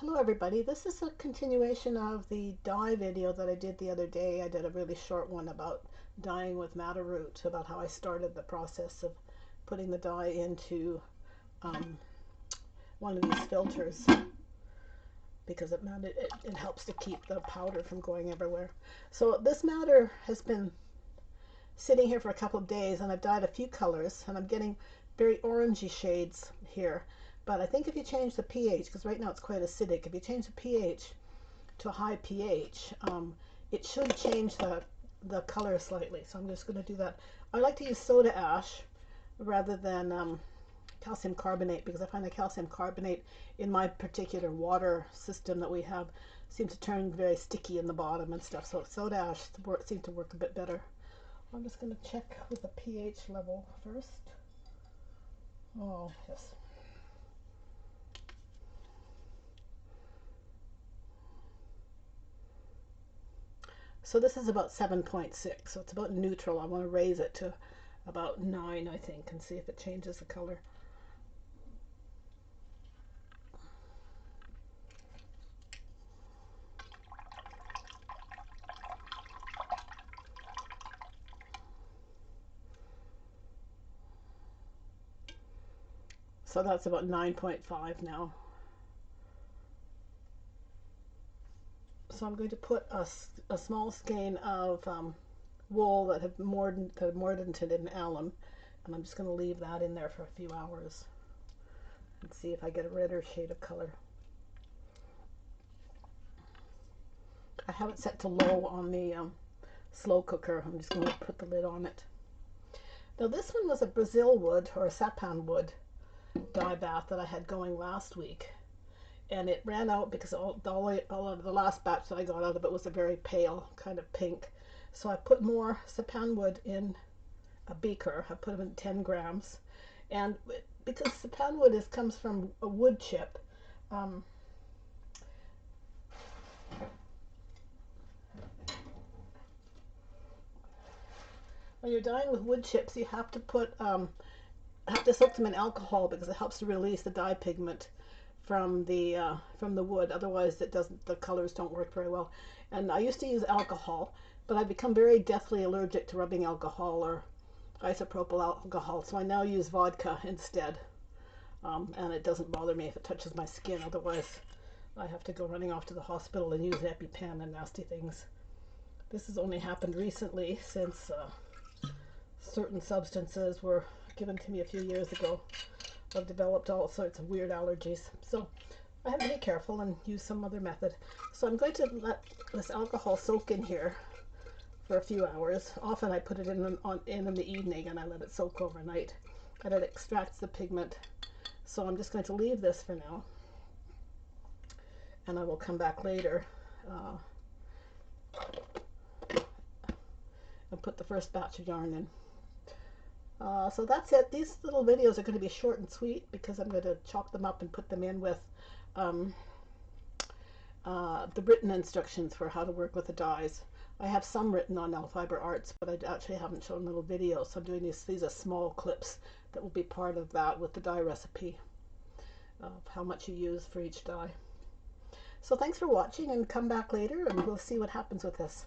Hello everybody, this is a continuation of the dye video that I did the other day. I did a really short one about dyeing with madder root, about how I started the process of putting the dye into one of these filters because it helps to keep the powder from going everywhere. So this madder has been sitting here for a couple of days and I've dyed a few colors and I'm getting very orangey shades here. But I think if you change the pH, because right now it's quite acidic, if you change the pH to a high pH, it should change the color slightly. So I'm just going to do that. I like to use soda ash rather than calcium carbonate because I find the calcium carbonate in my particular water system that we have seems to turn very sticky in the bottom and stuff. So soda ash seems to work a bit better. I'm just going to check with the pH level first. Oh, yes. So this is about 7.6, so it's about neutral. I want to raise it to about 9, I think, and see if it changes the color. So that's about 9.5 now. So I'm going to put a small skein of wool that have mordanted in alum, and I'm just going to leave that in there for a few hours and see if I get a redder shade of color. I have it set to low on the slow cooker. I'm just going to put the lid on it. Now this one was a Brazil wood or a SAPPAN wood dye bath that I had going last week. And it ran out because all of the last batch that I got out of it was a very pale kind of pink. So I put more sappanwood in a beaker. I put them in 10 grams. And because sappanwood comes from a wood chip, when you're dyeing with wood chips, you have to soak them in alcohol because it helps to release the dye pigment from the wood. Otherwise the colors don't work very well. And I used to use alcohol, but I've become very deathly allergic to rubbing alcohol or isopropyl alcohol, so I now use vodka instead, and it doesn't bother me if it touches my skin. Otherwise I have to go running off to the hospital and use EpiPen and nasty things. This has only happened recently since certain substances were given to me a few years ago. I've developed all sorts of weird allergies, so I have to be careful and use some other method. So I'm going to let this alcohol soak in here for a few hours. Often I put it in the evening and I let it soak overnight, and it extracts the pigment. So I'm just going to leave this for now, and I will come back later and put the first batch of yarn in. So that's it. These little videos are going to be short and sweet because I'm going to chop them up and put them in with the written instructions for how to work with the dyes. I have some written on Fiber Arts, but I actually haven't shown little videos, so I'm doing these are small clips that will be part of that with the dye recipe of how much you use for each dye. So thanks for watching, and come back later and we'll see what happens with this.